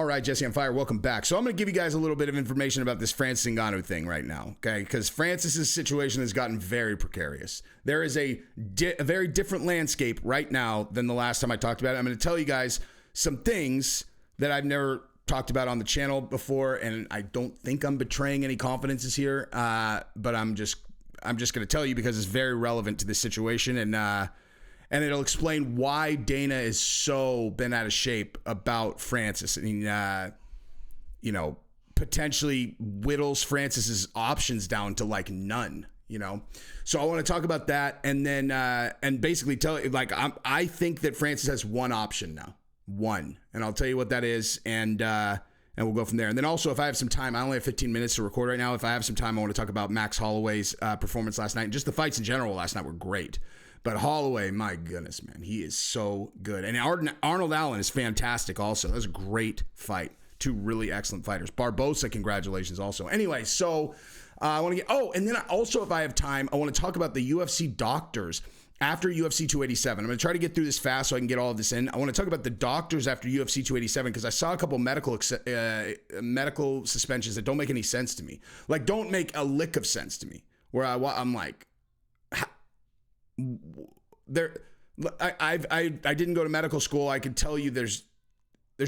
right, Jesse on fire. Welcome back. So I'm going to give you guys a little bit of information about this Francis Ngannou thing right now, okay? Because Francis's situation has gotten very precarious. There is a very different landscape right now than the last time I talked about it. I'm going to tell you guys some things that I've never talked about on the channel before, and I don't think I'm betraying any confidences here, but I'm just going to tell you because it's very relevant to this situation, and it'll explain why Dana is so bent out of shape about Francis. I mean, potentially whittles Francis's options down to like none, So I want to talk about that and then, and basically tell you, like, I think that Francis has one option now. One. And I'll tell you what that is. And we'll go from there. And then also, if I have some time, I only have 15 minutes to record right now. If I have some time, I want to talk about Max Holloway's performance last night. And just the fights in general last night were great. But Holloway, my goodness, man, he is so good. And Arnold Allen is fantastic also. That was a great fight. Two really excellent fighters. Barbosa, congratulations also. Anyway, so I want to and then also, if I have time, I want to talk about the UFC doctors after UFC 287. I'm going to try to get through this fast so I can get all of this in. I want to talk about the doctors after UFC 287 because I saw a couple medical suspensions that don't make any sense to me. Like, don't make a lick of sense to me. Where I'm like, I didn't go to medical school. I can tell you there's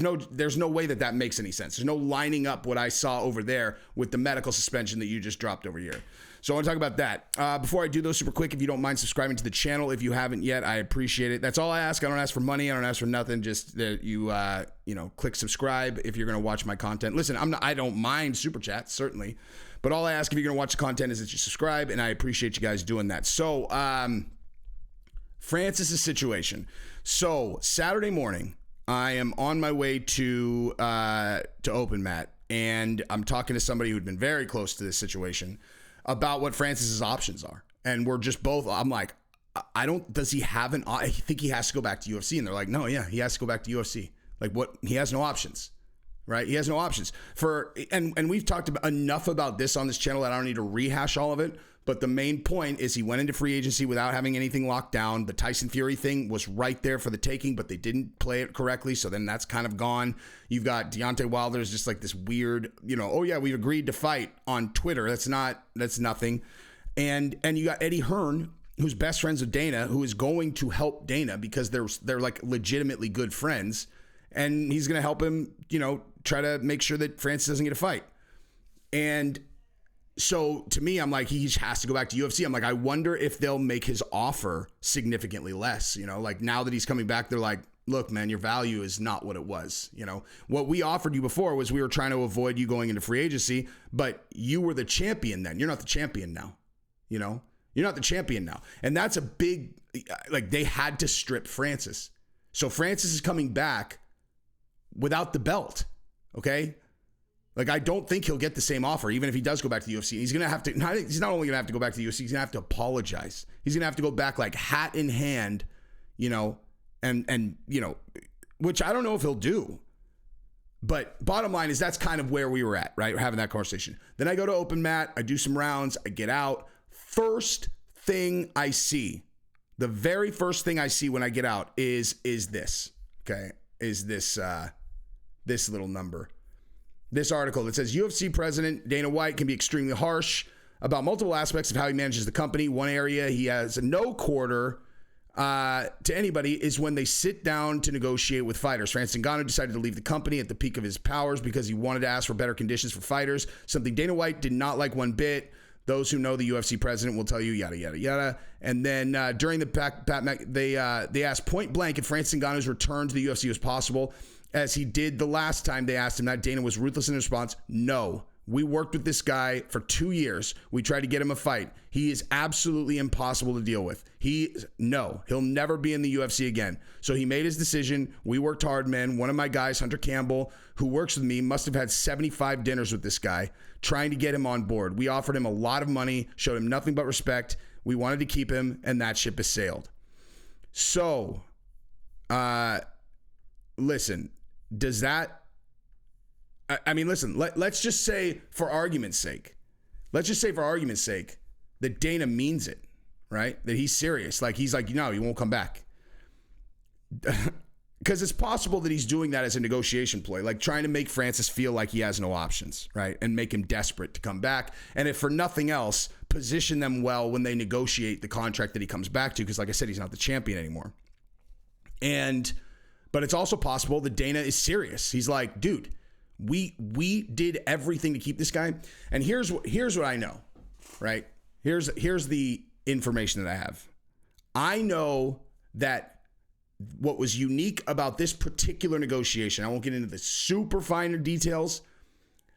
no way that makes any sense. There's no lining up what I saw over there with the medical suspension that you just dropped over here. So I want to talk about that. Before I do those super quick, if you don't mind subscribing to the channel, if you haven't yet, I appreciate it. That's all I ask. I don't ask for money. I don't ask for nothing. Just that you, click subscribe if you're going to watch my content. Listen, I don't mind super chats, certainly. But all I ask if you're going to watch the content is that you subscribe, and I appreciate you guys doing that. So, Francis's situation. So Saturday morning, I am on my way to Open Mat, and I'm talking to somebody who'd been very close to this situation about what Francis's options are. And we're just both, I'm like, does he have I think he has to go back to UFC. And they're like, no, yeah, he has to go back to UFC. Like, what? He has no options, right? He has no options and we've talked enough about this on this channel that I don't need to rehash all of it. But the main point is he went into free agency without having anything locked down. The Tyson Fury thing was right there for the taking, but they didn't play it correctly. So then that's kind of gone. You've got Deontay Wilder's just like this weird, oh yeah, we've agreed to fight on Twitter. That's nothing. And you got Eddie Hearn, who's best friends with Dana, who is going to help Dana because they're like legitimately good friends. And he's going to help him, try to make sure that Francis doesn't get a fight. And so to me, I'm like, he has to go back to UFC. I'm like, I wonder if they'll make his offer significantly less. Like now that he's coming back, they're like, look, man, your value is not what it was. What we offered you before was we were trying to avoid you going into free agency, but you were the champion then. You're not the champion now. You're not the champion now. And that's a big, like, they had to strip Francis. So Francis is coming back without the belt. Okay. Like, I don't think he'll get the same offer, even if he does go back to the UFC. He's going to have to, he's not only going to have to go back to the UFC, he's going to have to apologize. He's going to have to go back like hat in hand, and which I don't know if he'll do. But bottom line is that's kind of where we were at, right? We're having that conversation. Then I go to Open Mat, I do some rounds, I get out. First thing I see, the very first thing I see when I get out is this, okay? Is this little number. This article that says UFC president Dana White can be extremely harsh about multiple aspects of how he manages the company. One area he has no quarter to anybody is when they sit down to negotiate with fighters. Francis Ngannou decided to leave the company at the peak of his powers because he wanted to ask for better conditions for fighters, something Dana White did not like one bit. Those who know the UFC president will tell you yada, yada, yada. And then during the they asked point blank if Francis Ngannou's return to the UFC was possible. As he did the last time they asked him that, Dana was ruthless in response. No, we worked with this guy for 2 years. We tried to get him a fight. He is absolutely impossible to deal with. He'll never be in the UFC again. So he made his decision. We worked hard, man. One of my guys, Hunter Campbell, who works with me, must have had 75 dinners with this guy trying to get him on board. We offered him a lot of money, showed him nothing but respect. We wanted to keep him, and that ship has sailed. So, listen. Does that, I mean, listen, let's just say for argument's sake that Dana means it, right? That he's serious. Like, he's like, no, he won't come back. because it's possible that he's doing that as a negotiation ploy, like trying to make Francis feel like he has no options, right? And make him desperate to come back. And if for nothing else, position them well when they negotiate the contract that he comes back to. Because like I said, he's not the champion anymore. But it's also possible that Dana is serious. He's like, dude, we did everything to keep this guy. And here's what I know, right? Here's the information that I have. I know that what was unique about this particular negotiation, I won't get into the super finer details,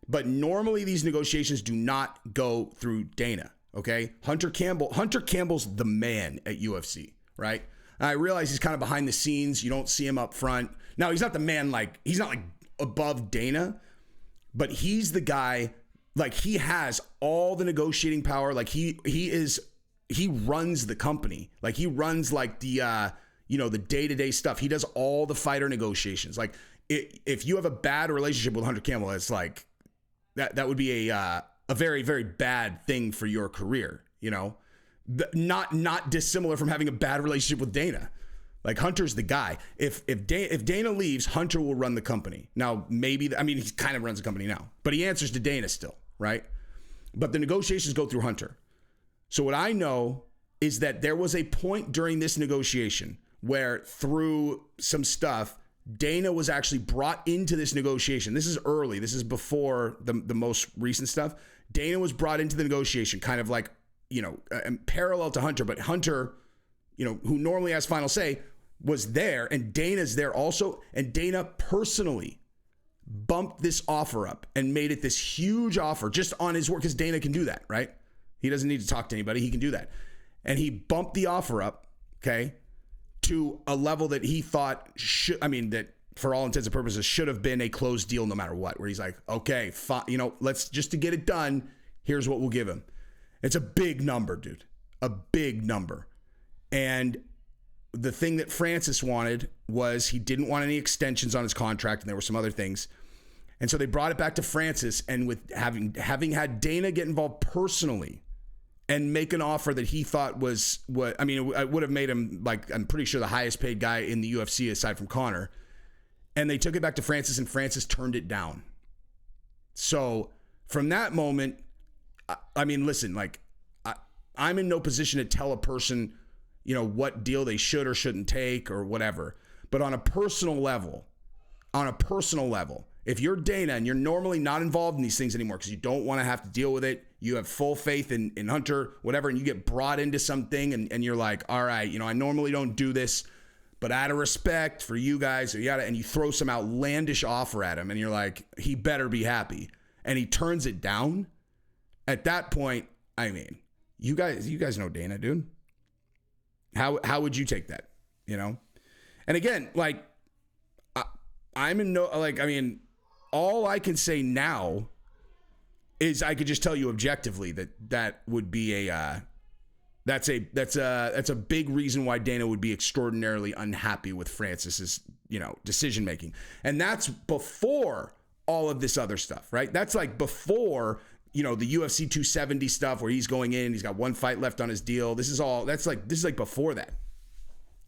but normally these negotiations do not go through Dana, okay? Hunter Campbell's the man at UFC, right? I realize he's kind of behind the scenes. You don't see him up front. Now, he's not the man, he's not above Dana, but he's the guy, he has all the negotiating power. He runs the company. He runs the day-to-day stuff. He does all the fighter negotiations. If you have a bad relationship with Hunter Campbell, it's that would be a very, very bad thing for your career, not dissimilar from having a bad relationship with Dana. Hunter's the guy. If Dana leaves, Hunter will run the company. Now, he kind of runs the company now, but he answers to Dana still, right? But the negotiations go through Hunter. So what I know is that there was a point during this negotiation where through some stuff, Dana was actually brought into this negotiation. This is early. This is before the most recent stuff. Dana was brought into the negotiation kind of parallel to Hunter, but Hunter, who normally has final say, was there, and Dana's there also. And Dana personally bumped this offer up and made it this huge offer just on his word, because Dana can do that, right? He doesn't need to talk to anybody. He can do that. And he bumped the offer up, okay, to a level that he thought that for all intents and purposes should have been a closed deal no matter what, where he's like, okay, fine, let's just to get it done, here's what we'll give him. It's a big number, dude, a big number. And the thing that Francis wanted was he didn't want any extensions on his contract, and there were some other things. And so they brought it back to Francis, and with having had Dana get involved personally and make an offer that he thought was it would have made him, I'm pretty sure, the highest paid guy in the UFC aside from Conor. And they took it back to Francis, and Francis turned it down. So from that moment, listen, I'm in no position to tell a person, what deal they should or shouldn't take or whatever. But on a personal level, if you're Dana and you're normally not involved in these things anymore because you don't want to have to deal with it, you have full faith in Hunter, whatever, and you get brought into something and you're like, all right, I normally don't do this, but out of respect for you guys, and you throw some outlandish offer at him and you're like, he better be happy. And he turns it down. At that point, you guys know Dana, dude. How would you take that? And again, I'm in no, all I can say now is I could just tell you objectively that would be that's a big reason why Dana would be extraordinarily unhappy with Francis's, decision making. And that's before all of this other stuff, right? That's before, the UFC 270 stuff where he's going in, he's got one fight left on his deal. This is before that.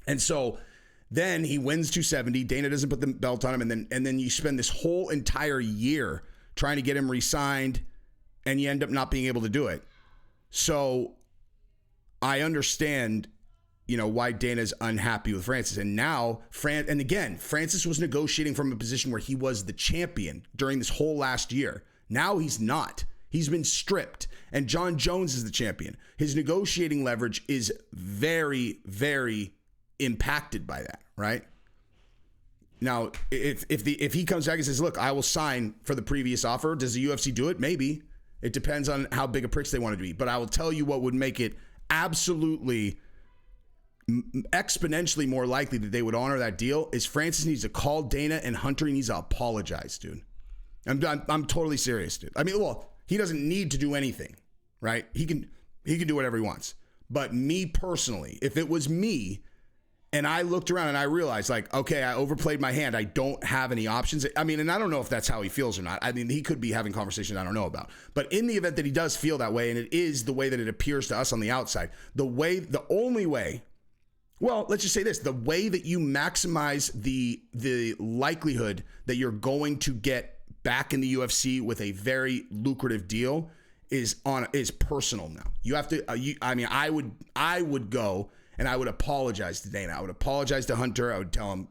And so then he wins 270. Dana doesn't put the belt on him. And then you spend this whole entire year trying to get him re-signed, and you end up not being able to do it. So I understand, why Dana's unhappy with Francis. And now, Francis was negotiating from a position where he was the champion during this whole last year. Now he's not. He's been stripped, and John Jones is the champion. His negotiating leverage is very, very impacted by that, right? Now, if he comes back and says, look, I will sign for the previous offer, does the UFC do it? Maybe. It depends on how big a pricks they want it to be. But I will tell you what would make it absolutely exponentially more likely that they would honor that deal is Francis needs to call Dana, and Hunter needs to apologize, dude. I'm totally serious, dude. He doesn't need to do anything, right? He can do whatever he wants. But me personally, if it was me and I looked around and I realized, okay, I overplayed my hand, I don't have any options. And I don't know if that's how he feels or not. He could be having conversations I don't know about. But in the event that he does feel that way, and it is the way that it appears to us on the outside, the only way Well, let's just say this. The way that you maximize the likelihood that you're going to get back in the UFC with a very lucrative deal is personal now. You have to, I would go and I would apologize to Dana. I would apologize to Hunter. I would tell him,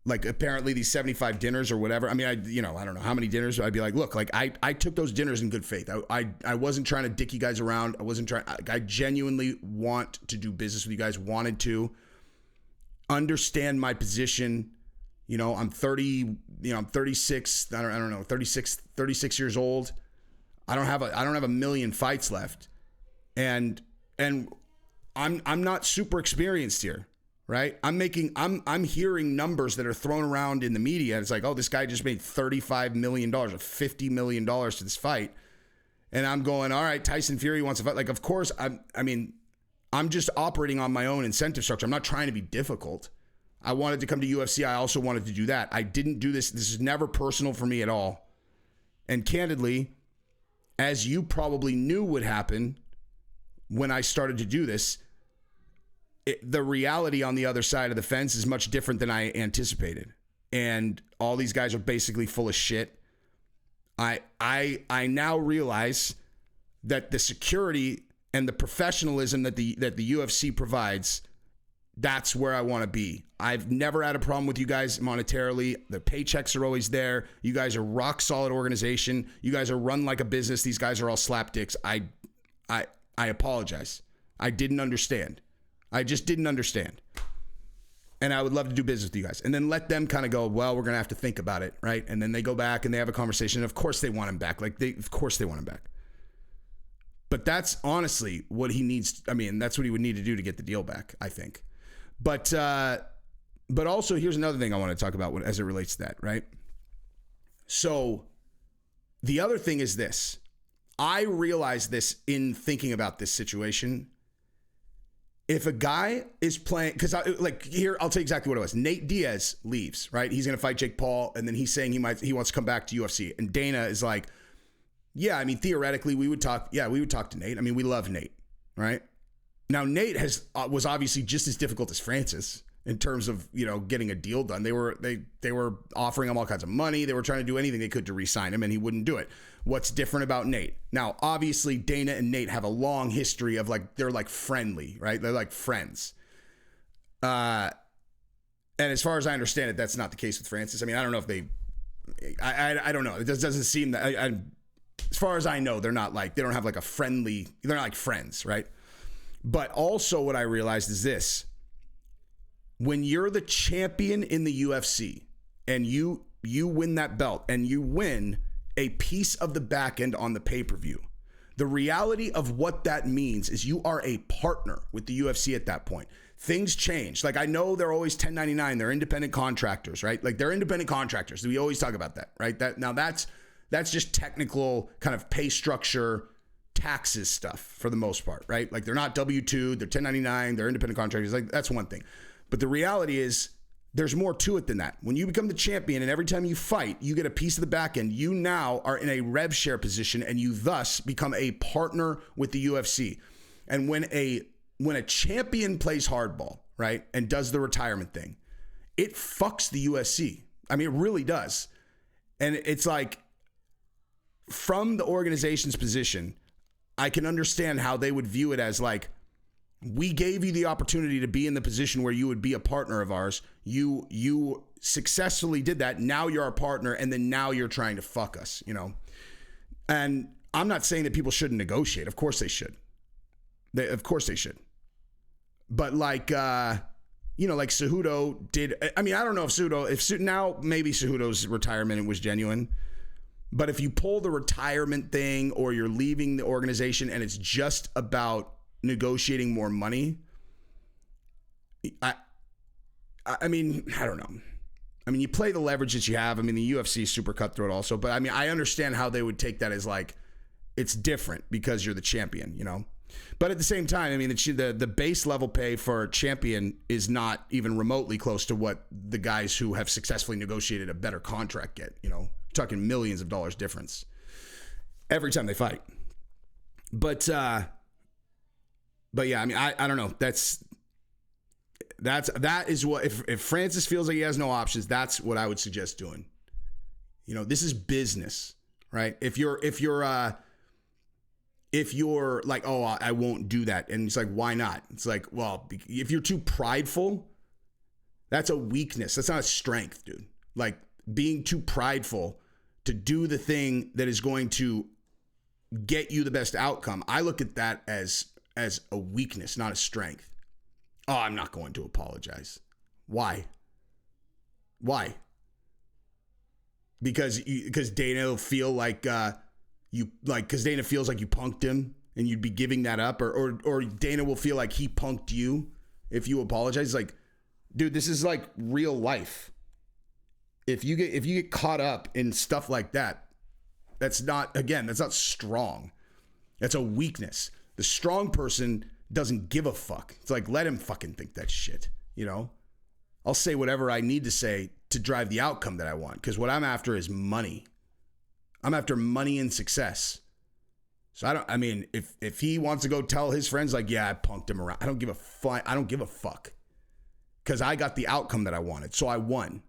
like apparently these 75 dinners or whatever. I mean, I don't know how many dinners. I'd be like, look, like I took those dinners in good faith. I wasn't trying to dick you guys around. I genuinely want to do business with you guys, wanted to understand my position. I'm 30, I'm 36. I don't know, 36 years old. I don't have a million fights left. And I'm not super experienced here. Right? I'm hearing numbers that are thrown around in the media. It's like, oh, this guy just made $35 million or $50 million to this fight. And I'm going, all right, Tyson Fury wants to fight. Like, of course, I'm just operating on my own incentive structure. I'm not trying to be difficult. I wanted to come to UFC. I also wanted to do that. I didn't do this. This is never personal for me at all. And candidly, as you probably knew would happen when I started to do this, the reality on the other side of the fence is much different than I anticipated. And all these guys are basically full of shit. I now realize that the security and the professionalism that the UFC provides, that's where I want to be. I've never had a problem with you guys monetarily. The paychecks are always there. You guys are rock solid organization. You guys are run like a business. These guys are all slapdicks. I apologize. I didn't understand. I just didn't understand. And I would love to do business with you guys. And then let them kind of go, well, we're going to have to think about it, right? And then they go back and they have a conversation. And of course they want him back. Of course they want him back. But that's honestly what he needs. I mean, that's what he would need to do to get the deal back, I think. But also here's another thing I want to talk about as it relates to that, right? So the other thing is this. I realized this in thinking about this situation. If a guy is playing, because I'll tell you exactly what it was. Nate Diaz leaves, right? He's going to fight Jake Paul, and then he's saying he wants to come back to UFC. And Dana is like, yeah, I mean, theoretically, we would talk to Nate. I mean, we love Nate, right? Now, Nate was obviously just as difficult as Francis in terms of, getting a deal done. They were offering him all kinds of money. They were trying to do anything they could to re-sign him, and he wouldn't do it. What's different about Nate? Now, obviously, Dana and Nate have a long history of they're friendly, right? They're like friends. And as far as I understand it, that's not the case with Francis. I mean, I don't know if I don't know. It just doesn't seem that, as far as I know, they don't have a friendly, they're not like friends, right? But also what I realized is this. When you're the champion in the UFC and you win that belt and you win a piece of the back end on the pay-per-view, the reality of what that means is you are a partner with the UFC at that point. Things change. I know they're always 1099. They're independent contractors, right? They're independent contractors. We always talk about that, right? That's just technical kind of pay structure, taxes stuff for the most part, right? They're not W-2, they're 1099, they're independent contractors. That's one thing. But the reality is there's more to it than that. When you become the champion and every time you fight, you get a piece of the back end, you now are in a rev share position and you thus become a partner with the UFC. And when a champion plays hardball, right, and does the retirement thing, it fucks the UFC. I mean, it really does. And it's from the organization's position, I can understand how they would view it as we gave you the opportunity to be in the position where you would be a partner of ours. You successfully did that. Now you're our partner, and then now you're trying to fuck us, And I'm not saying that people shouldn't negotiate. Of course they should. Of course they should. But Cejudo did. I mean, I don't know if now maybe Cejudo's retirement was genuine. But if you pull the retirement thing or you're leaving the organization and it's just about negotiating more money, I mean, I don't know. I mean, you play the leverage that you have. I mean, the UFC is super cutthroat also, but I mean, I understand how they would take that as it's different because you're the champion, But at the same time, I mean, the base level pay for a champion is not even remotely close to what the guys who have successfully negotiated a better contract get, You're talking millions of dollars difference every time they fight. But yeah, I mean, I don't know. that is what, if Francis feels like he has no options, that's what I would suggest doing. You know, this is business, right? If you're like, oh, I won't do that, and it's like, why not? It's like, well, if you're too prideful, that's a weakness. That's not a strength, dude. Like, being too prideful to do the thing that is going to get you the best outcome, I look at that as a weakness, not a strength. Oh, I'm not going to apologize. Why? Because Dana will feel like because Dana feels like you punked him and you'd be giving that up, or Dana will feel like he punked you if you apologize. Like, dude, this is like real life. If you get caught up in stuff like that, that's not strong. That's a weakness. The strong person doesn't give a fuck. It's like, let him fucking think that shit, you know? I'll say whatever I need to say to drive the outcome that I want, because what I'm after is money. I'm after money and success. So if he wants to go tell his friends, like, yeah, I punked him around, I don't give a fuck. Because I got the outcome that I wanted. So I won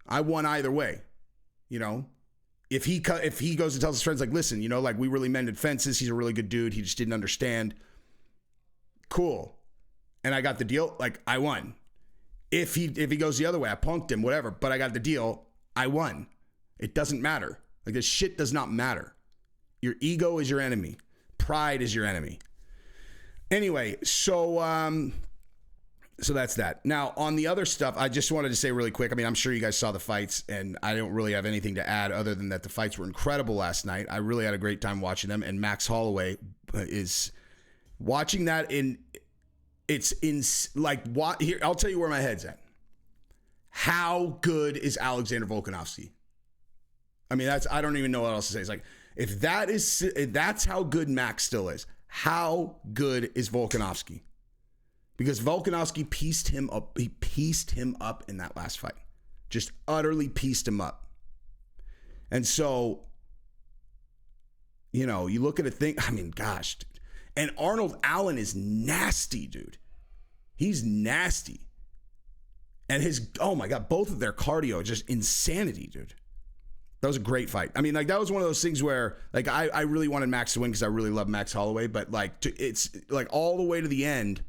either way, you know? If he goes and tells his friends, like, listen, you know, like, we really mended fences. He's a really good dude. He just didn't understand. Cool. And I got the deal. Like, I won. If he goes the other way, I punked him, whatever, but I got the deal. I won. It doesn't matter. Like, this shit does not matter. Your ego is your enemy. Pride is your enemy. Anyway, so that's that. Now, on the other stuff, I just wanted to say really quick. I mean, I'm sure you guys saw the fights, and I don't really have anything to add other than that the fights were incredible last night. I really had a great time watching them, and Max Holloway is watching that here, I'll tell you where my head's at. How good is Alexander Volkanovski? I mean, I don't even know what else to say. It's like, if that's how good Max still is, how good is Volkanovski? Because Volkanovski pieced him up. He pieced him up in that last fight. Just utterly pieced him up. And so, you know, you look at a thing, I mean, gosh. Dude. And Arnold Allen is nasty, dude. He's nasty. And oh my God, both of their cardio is just insanity, dude. That was a great fight. I mean, like, that was one of those things where, like, I really wanted Max to win because I really love Max Holloway. But, like, it's like all the way to the end,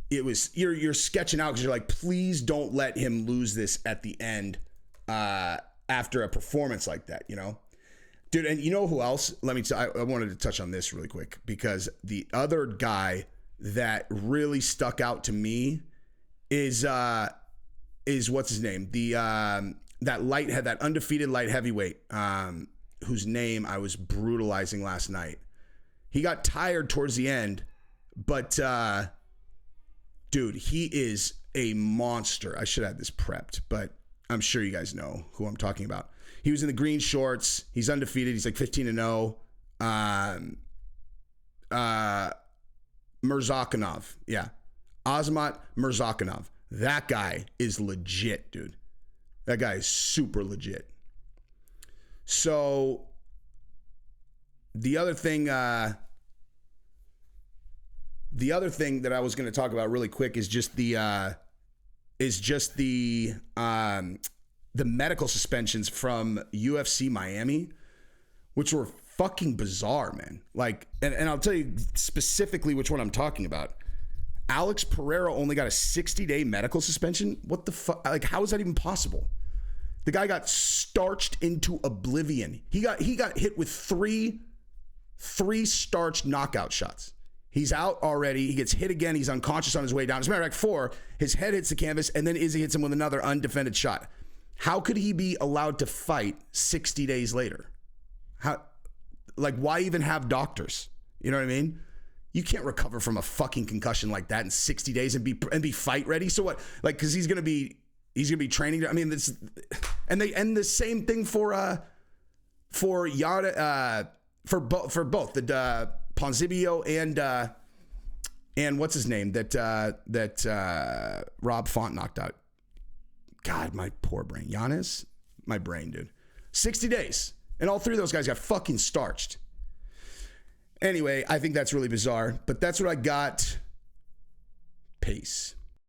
it was, you're sketching out because you're like, please don't let him lose this at the end after a performance like that, you know? Dude, and you know who else? I wanted to touch on this really quick, because the other guy that really stuck out to me is what's his name? That undefeated light heavyweight, whose name I was brutalizing last night. He got tired towards the end, but dude, he is a monster. I should have this prepped, but I'm sure you guys know who I'm talking about. He was in the green shorts. He's undefeated. He's like 15-0. Murzakanov. Yeah. Azamat Murzakanov. That guy is legit, dude. That guy is super legit. So the other thing that I was going to talk about really quick is just the medical suspensions from UFC Miami, which were fucking bizarre, man. Like, and I'll tell you specifically which one I'm talking about. Alex Pereira only got a 60-day medical suspension. What the fuck? Like, how is that even possible? The guy got starched into oblivion. He got hit with three starched knockout shots. He's out already. He gets hit again. He's unconscious on his way down. As a matter of fact, 4, his head hits the canvas, and then Izzy hits him with another undefended shot. How could he be allowed to fight 60 days later? Why even have doctors? You know what I mean? You can't recover from a fucking concussion like that in 60 days and be fight ready. So what? Like, because he's gonna be training. I mean, this, and the same thing for Yada for both the Ponzibio and what's his name that Rob Font knocked out. God, my poor brain. Giannis, my brain, dude. 60 days. And all 3 of those guys got fucking starched. Anyway, I think that's really bizarre, but that's what I got. Peace.